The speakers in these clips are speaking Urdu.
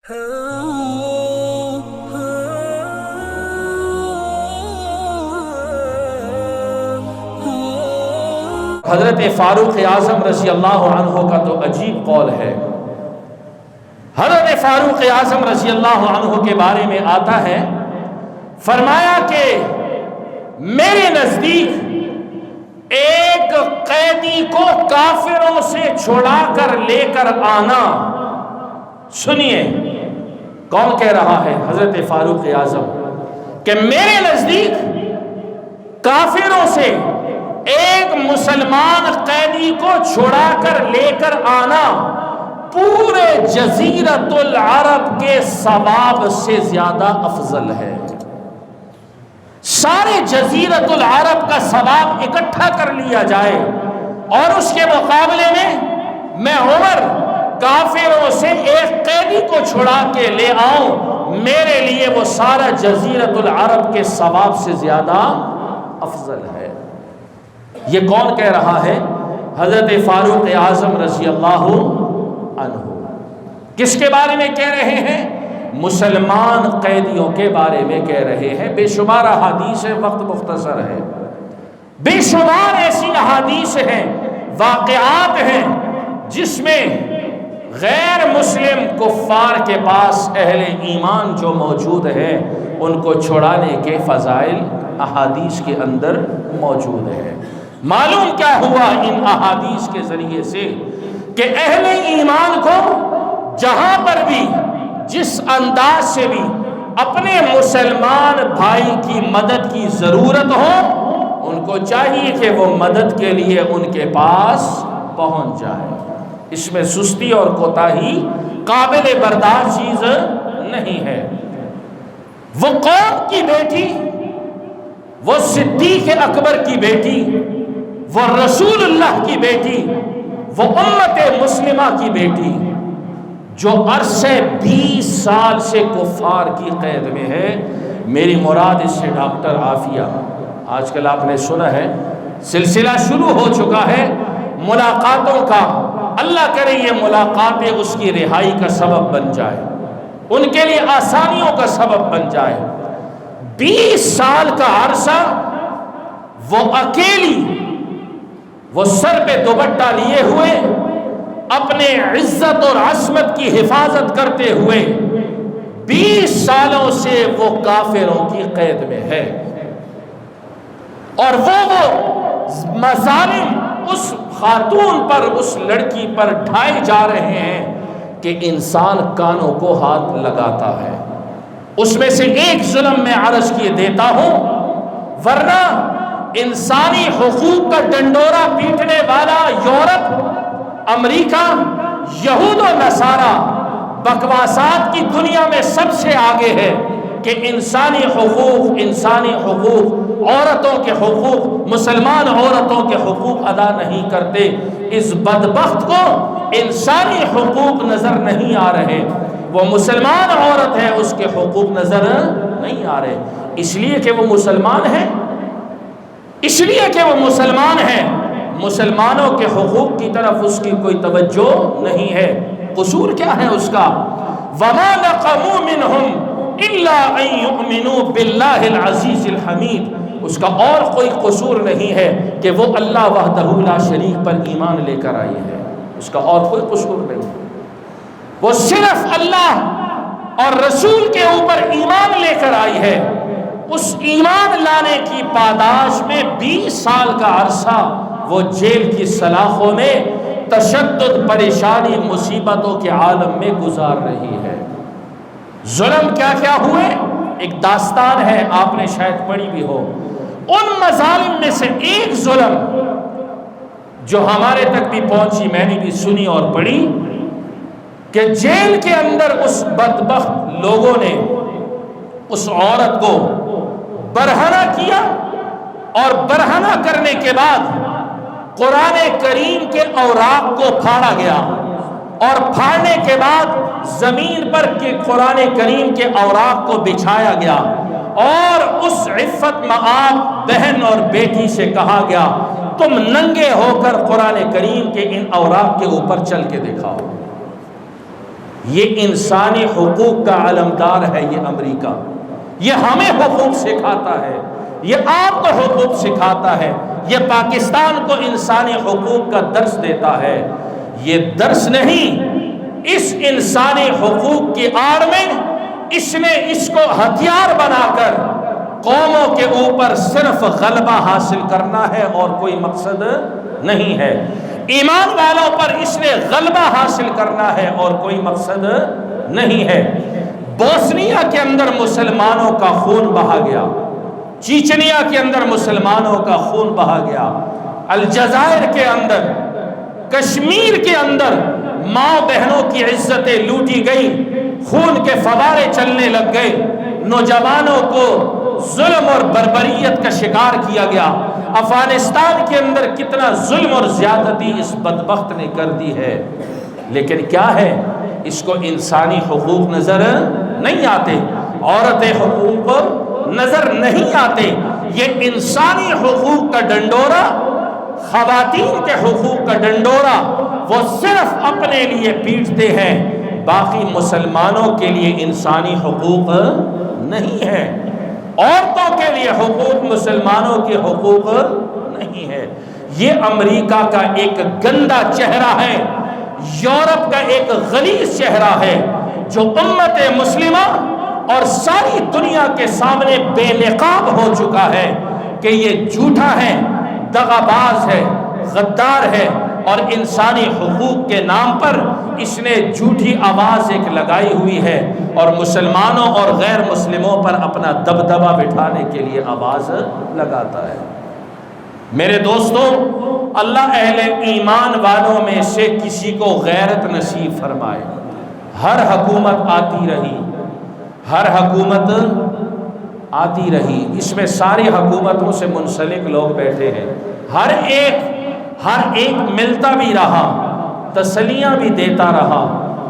حضرت فاروق اعظم رضی اللہ عنہ کا تو عجیب قول ہے۔ حضرت فاروق اعظم رضی اللہ عنہ کے بارے میں آتا ہے، فرمایا کہ میرے نزدیک ایک قیدی کو کافروں سے چھڑا کر لے کر آنا، سنیے کون کہہ رہا ہے؟ حضرت فاروق اعظم، کہ میرے نزدیک کافروں سے ایک مسلمان قیدی کو چھڑا کر لے کر آنا پورے جزیرۃ العرب کے ثواب سے زیادہ افضل ہے۔ سارے جزیرۃ العرب کا ثواب اکٹھا کر لیا جائے اور اس کے مقابلے میں عمر کافروں سے ایک قیدی کو چھڑا کے لے آؤں، میرے لیے وہ سارا جزیرۃ العرب کے ثواب سے زیادہ افضل ہے۔ یہ کون کہہ رہا ہے؟ حضرت فاروق اعظم رضی اللہ عنہ۔ کس کے بارے میں کہہ رہے ہیں؟ مسلمان قیدیوں کے بارے میں کہہ رہے ہیں۔ بے شمار احادیث ہیں، وقت مختصر ہے، بے شمار ایسی احادیث ہیں، واقعات ہیں جس میں غیر مسلم کفار کے پاس اہل ایمان جو موجود ہیں ان کو چھڑانے کے فضائل احادیث کے اندر موجود ہے۔ معلوم کیا ہوا ان احادیث کے ذریعے سے؟ کہ اہل ایمان کو جہاں پر بھی جس انداز سے بھی اپنے مسلمان بھائی کی مدد کی ضرورت ہو، ان کو چاہیے کہ وہ مدد کے لیے ان کے پاس پہنچ جائے۔ اس میں سستی اور کوتاہی قابل برداشت چیز نہیں ہے۔ وہ قوم کی بیٹی، وہ صدیق اکبر کی بیٹی، وہ رسول اللہ کی بیٹی، وہ امت مسلمہ کی بیٹی، جو عرصے 20 سال سے کفار کی قید میں ہے۔ میری مراد اس سے ڈاکٹر عافیہ، آج کل آپ نے سنا ہے سلسلہ شروع ہو چکا ہے ملاقاتوں کا، اللہ کرے یہ ملاقاتیں اس کی رہائی کا سبب بن جائے، ان کے لیے آسانیوں کا سبب بن جائے۔ 20 سال کا عرصہ وہ اکیلی، وہ سر پہ دوپٹہ لیے ہوئے، اپنے عزت اور عصمت کی حفاظت کرتے ہوئے 20 سالوں سے وہ کافروں کی قید میں ہے، اور وہ مظالم اس خاتون پر، اس لڑکی پر ڈھائے جا رہے ہیں کہ انسان کانوں کو ہاتھ لگاتا ہے۔ اس میں سے ایک ظلم میں عرض کیے دیتا ہوں، ورنہ انسانی حقوق کا ڈنڈورا پیٹنے والا یورپ، امریکہ، یہود و نصارہ بکواسات کی دنیا میں سب سے آگے ہے کہ انسانی حقوق، عورتوں کے حقوق، مسلمان عورتوں کے حقوق ادا نہیں کرتے۔ اس بدبخت کو انسانی حقوق نظر نہیں آ رہے، وہ مسلمان عورت ہے اس کے حقوق نظر نہیں آ رہے، اس لیے کہ وہ مسلمان ہیں، اس لیے کہ وہ مسلمان ہیں، مسلمانوں کے حقوق کی طرف اس کی کوئی توجہ نہیں ہے۔ قصور کیا ہے اس کا؟ وَمَا نَقَمُوا مِنْهُمْ إِلَّا أَن يُؤْمِنُوا بِاللَّهِ الْعَزِيزِ الْحَمِيدِ۔ اس کا اور کوئی قصور نہیں ہے کہ وہ اللہ وحدہ لا شریک پر ایمان لے کر آئی ہے، اس کا اور کوئی قصور نہیں، وہ صرف اللہ اور رسول کے اوپر ایمان لے کر آئی ہے۔ اس ایمان لانے کی پاداش میں 20 سال کا عرصہ وہ جیل کی سلاخوں میں تشدد، پریشانی، مصیبتوں کے عالم میں گزار رہی ہے۔ ظلم کیا کیا ہوئے؟ ایک داستان ہے، آپ نے شاید پڑھی بھی ہو۔ ان مظالم میں سے ایک ظلم جو ہمارے تک بھی پہنچی، میں نے بھی سنی اور پڑھی، کہ جیل کے اندر اس بدبخت لوگوں نے اس عورت کو برہنہ کیا، اور برہنہ کرنے کے بعد قرآن کریم کے اوراق کو پھاڑا گیا، اور پھاڑنے کے بعد زمین پر کے قرآن کریم کے اوراق کو بچھایا گیا، اور اس عفت مآب بہن اور بیٹی سے کہا گیا تم ننگے ہو کر قرآن کریم کے ان اوراق کے اوپر چل کے دکھاؤ۔ یہ انسانی حقوق کا علمدار ہے یہ امریکہ، یہ ہمیں حقوق سکھاتا ہے، یہ آپ کو حقوق سکھاتا ہے، یہ پاکستان کو انسانی حقوق کا درس دیتا ہے۔ یہ درس نہیں، اس انسانی حقوق کی آڑ میں اس نے اس کو ہتھیار بنا کر قوموں کے اوپر صرف غلبہ حاصل کرنا ہے اور کوئی مقصد نہیں ہے۔ ایمان والوں پر اس نے غلبہ حاصل کرنا ہے اور کوئی مقصد نہیں ہے۔ بوسنیا کے اندر مسلمانوں کا خون بہا گیا، چیچنیا کے اندر مسلمانوں کا خون بہا گیا، الجزائر کے اندر، کشمیر کے اندر ماں بہنوں کی عزتیں لوٹی گئی، خون کے فوارے چلنے لگ گئے، نوجوانوں کو ظلم اور بربریت کا شکار کیا گیا۔ افغانستان کے اندر کتنا ظلم اور زیادتی اس بدبخت نے کر دی ہے، لیکن کیا ہے، اس کو انسانی حقوق نظر نہیں آتے، عورتیں حقوق نظر نہیں آتے۔ یہ انسانی حقوق کا ڈنڈورا، خواتین کے حقوق کا ڈنڈورا وہ صرف اپنے لیے پیٹتے ہیں، باقی مسلمانوں کے لیے انسانی حقوق نہیں ہے، عورتوں کے لیے حقوق مسلمانوں کے حقوق نہیں ہے۔ یہ امریکہ کا ایک گندا چہرہ ہے، یورپ کا ایک غلیظ چہرہ ہے، جو امت مسلمہ اور ساری دنیا کے سامنے بے نقاب ہو چکا ہے کہ یہ جھوٹا ہے، دغاباز ہے، غدار ہے، اور انسانی حقوق کے نام پر اس نے جھوٹی آواز ایک لگائی ہوئی ہے اور مسلمانوں اور غیر مسلموں پر اپنا دبدبہ بٹھانے کے لیے آواز لگاتا ہے۔ میرے دوستو، اللہ اہل ایمان والوں میں سے کسی کو غیرت نصیب فرمائے۔ ہر حکومت آتی رہی، ہر حکومت آتی رہی، اس میں ساری حکومتوں سے منسلک لوگ بیٹھے ہیں، ہر ایک ملتا بھی رہا، تسلیاں بھی دیتا رہا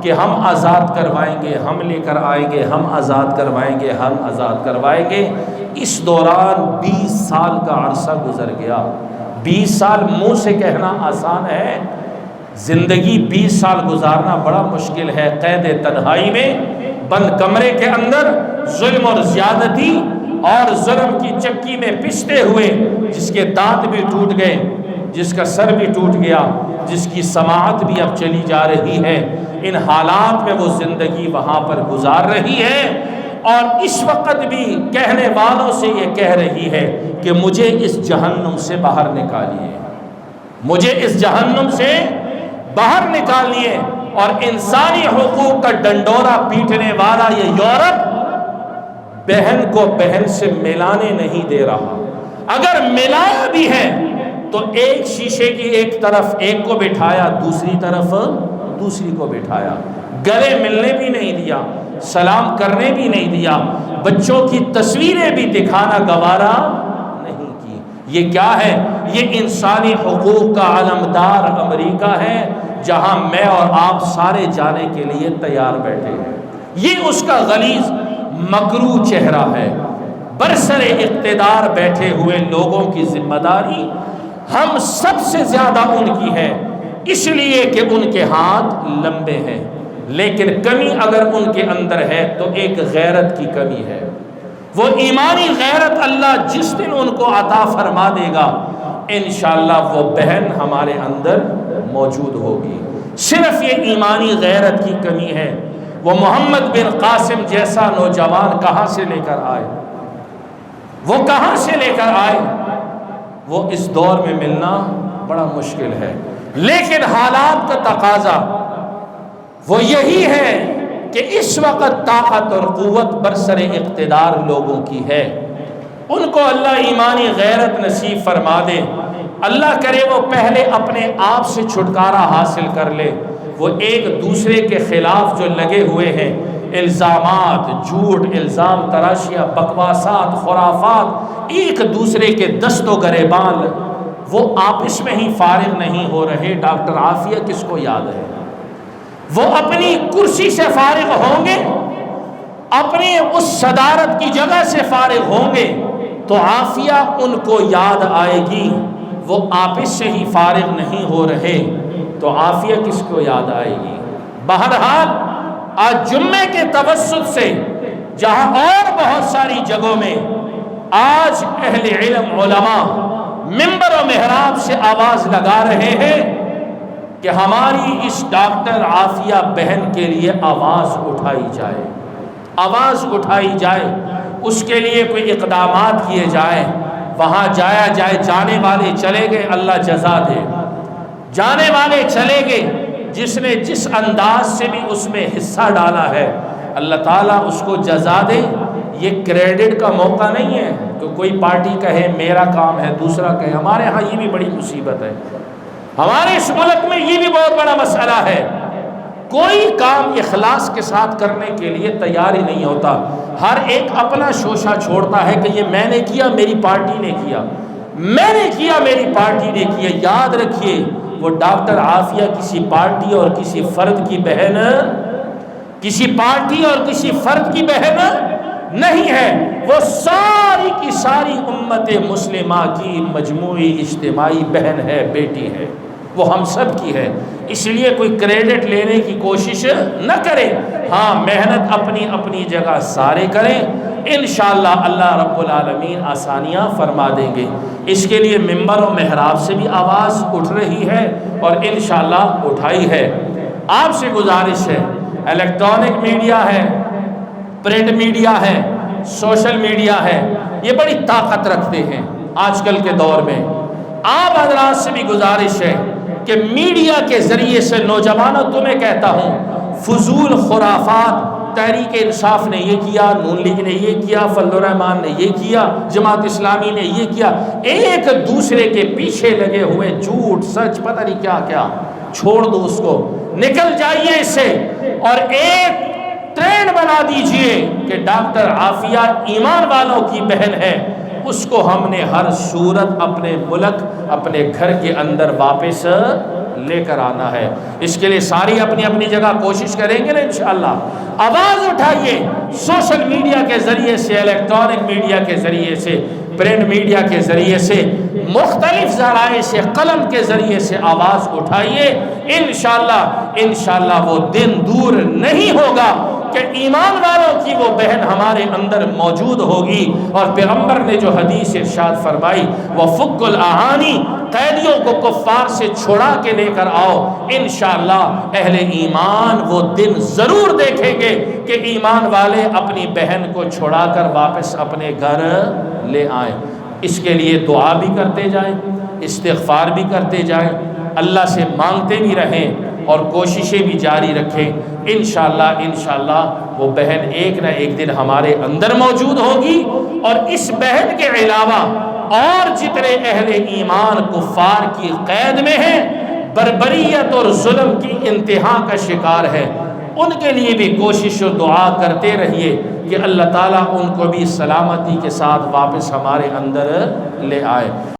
کہ ہم آزاد کروائیں گے، ہم لے کر آئیں گے، ہم آزاد کروائیں گے، ہم آزاد کروائیں گے۔ اس دوران 20 سال کا عرصہ گزر گیا۔ 20 سال منہ سے کہنا آسان ہے، زندگی 20 سال گزارنا بڑا مشکل ہے۔ قید تنہائی میں، بند کمرے کے اندر، ظلم اور زیادتی اور ظلم کی چکی میں پستے ہوئے، جس کے دانت بھی ٹوٹ گئے، جس کا سر بھی ٹوٹ گیا، جس کی سماعت بھی اب چلی جا رہی ہے، ان حالات میں وہ زندگی وہاں پر گزار رہی ہے، اور اس وقت بھی کہنے والوں سے یہ کہہ رہی ہے کہ مجھے اس جہنم سے باہر نکالیے، مجھے اس جہنم سے باہر نکالیے۔ اور انسانی حقوق کا ڈنڈورا پیٹنے والا یہ یورپ بہن کو بہن سے ملانے نہیں دے رہا، اگر ملایا بھی ہے تو ایک شیشے کی ایک طرف ایک کو بٹھایا، دوسری طرف دوسری کو بٹھایا، گلے ملنے بھی نہیں دیا، سلام کرنے بھی نہیں دیا، بچوں کی تصویریں بھی دکھانا گوارا نہیں کی۔ یہ کیا ہے؟ یہ انسانی حقوق کا علمدار امریکہ ہے، جہاں میں اور آپ سارے جانے کے لیے تیار بیٹھے ہیں۔ یہ اس کا غلیظ مکروہ چہرہ ہے۔ برسر اقتدار بیٹھے ہوئے لوگوں کی ذمہ داری ہم سب سے زیادہ ان کی ہے، اس لیے کہ ان کے ہاتھ لمبے ہیں، لیکن کمی اگر ان کے اندر ہے تو ایک غیرت کی کمی ہے۔ وہ ایمانی غیرت اللہ جس دن ان کو عطا فرما دے گا، انشاءاللہ وہ بہن ہمارے اندر موجود ہوگی۔ صرف یہ ایمانی غیرت کی کمی ہے۔ وہ محمد بن قاسم جیسا نوجوان کہاں سے لے کر آئے؟ وہ کہاں سے لے کر آئے؟ وہ اس دور میں ملنا بڑا مشکل ہے، لیکن حالات کا تقاضا وہ یہی ہے کہ اس وقت طاقت اور قوت برسر اقتدار لوگوں کی ہے۔ ان کو اللہ ایمانی غیرت نصیب فرما دے، اللہ کرے وہ پہلے اپنے آپ سے چھٹکارا حاصل کر لے۔ وہ ایک دوسرے کے خلاف جو لگے ہوئے ہیں، الزامات، جھوٹ، الزام تراشیاں، بکواسات، خرافات، ایک دوسرے کے دست و گریبان، وہ آپس میں ہی فارغ نہیں ہو رہے۔ ڈاکٹر عافیہ کس کو یاد ہے؟ وہ اپنی کرسی سے فارغ ہوں گے، اپنی اس صدارت کی جگہ سے فارغ ہوں گے تو عافیہ ان کو یاد آئے گی۔ وہ آپس سے ہی فارغ نہیں ہو رہے تو عافیہ کس کو یاد آئے گی؟ بہرحال آج جمعے کے توسط سے جہاں اور بہت ساری جگہوں میں آج اہل علم علماء منبر و محراب سے آواز لگا رہے ہیں کہ ہماری اس ڈاکٹر عافیہ بہن کے لیے آواز اٹھائی جائے، آواز اٹھائی جائے، اس کے لیے کوئی اقدامات کیے جائیں، وہاں جایا جائے۔ جانے والے چلے گئے، اللہ جزا دے، جانے والے چلے گئے، جس نے جس انداز سے بھی اس میں حصہ ڈالا ہے اللہ تعالیٰ اس کو جزا دے۔ یہ کریڈٹ کا موقع نہیں ہے کہ کوئی پارٹی کہے میرا کام ہے، دوسرا کہے۔ ہمارے ہاں یہ بھی بڑی مصیبت ہے، ہمارے اس ملک میں یہ بھی بہت بڑا مسئلہ ہے، کوئی کام اخلاص کے ساتھ کرنے کے لیے تیار ہی نہیں ہوتا۔ ہر ایک اپنا شوشہ چھوڑتا ہے کہ یہ میں نے کیا، میری پارٹی نے کیا، میں نے کیا، میری پارٹی نے کیا۔ یاد رکھیے وہ ڈاکٹر عافیہ کسی پارٹی اور کسی فرد کی بہن، کسی پارٹی اور کسی فرد کی بہن نہیں ہے، وہ ساری کی ساری امت مسلمہ کی مجموعی اجتماعی بہن ہے، بیٹی ہے، وہ ہم سب کی ہے۔ اس لیے کوئی کریڈٹ لینے کی کوشش نہ کرے، ہاں محنت اپنی اپنی جگہ سارے کریں، انشاءاللہ اللہ رب العالمین آسانیاں فرما دیں گے۔ اس کے لیے منبر و محراب سے بھی آواز اٹھ رہی ہے اور انشاءاللہ اٹھائی ہے۔ آپ سے گزارش ہے، الیکٹرانک میڈیا ہے، پرنٹ میڈیا ہے، سوشل میڈیا ہے، یہ بڑی طاقت رکھتے ہیں آج کل کے دور میں۔ آپ حضرات سے بھی گزارش ہے کہ میڈیا کے ذریعے سے نوجوانوں تمہیں کہتا ہوں، فضول خرافات، تحریک انصاف نے یہ کیا، نون لیگ نے یہ کیا، فضل الرحمان نے یہ کیا، جماعت اسلامی نے یہ کیا، ایک دوسرے کے پیچھے لگے ہوئے جھوٹ سچ پتہ نہیں کیا کیا، چھوڑ دو اس کو، نکل جائیے اس سے، اور ایک ٹرینڈ بنا دیجئے کہ ڈاکٹر عافیہ ایمان والوں کی بہن ہے، اس کو ہم نے ہر صورت اپنے ملک، اپنے گھر کے اندر واپس لے کر آنا ہے۔ اس کے لیے ساری اپنی اپنی جگہ کوشش کریں گے نا انشاءاللہ۔ آواز اٹھائیے، سوشل میڈیا کے ذریعے سے، الیکٹرانک میڈیا کے ذریعے سے، پرنٹ میڈیا کے ذریعے سے، مختلف ذرائع سے، قلم کے ذریعے سے آواز اٹھائیے۔ انشاءاللہ وہ دن دور نہیں ہوگا کہ ایمان والوں کی وہ بہن ہمارے اندر موجود ہوگی، اور پیغمبر نے جو حدیث ارشاد فرمائی، وَفُكُّ الْأَعَانِي، قیدیوں کو کفار سے چھڑا کے لے کر آؤ، انشاءاللہ اہل ایمان وہ دن ضرور دیکھیں گے کہ ایمان والے اپنی بہن کو چھڑا کر واپس اپنے گھر لے آئیں۔ اس کے لیے دعا بھی کرتے جائیں، استغفار بھی کرتے جائیں، اللہ سے مانگتے بھی رہیں اور کوششیں بھی جاری رکھیں۔ انشاءاللہ وہ بہن ایک نہ ایک دن ہمارے اندر موجود ہوگی، اور اس بہن کے علاوہ اور جتنے اہل ایمان کفار کی قید میں ہیں، بربریت اور ظلم کی انتہا کا شکار ہے، ان کے لیے بھی کوشش و دعا کرتے رہیے کہ اللہ تعالیٰ ان کو بھی سلامتی کے ساتھ واپس ہمارے اندر لے آئے۔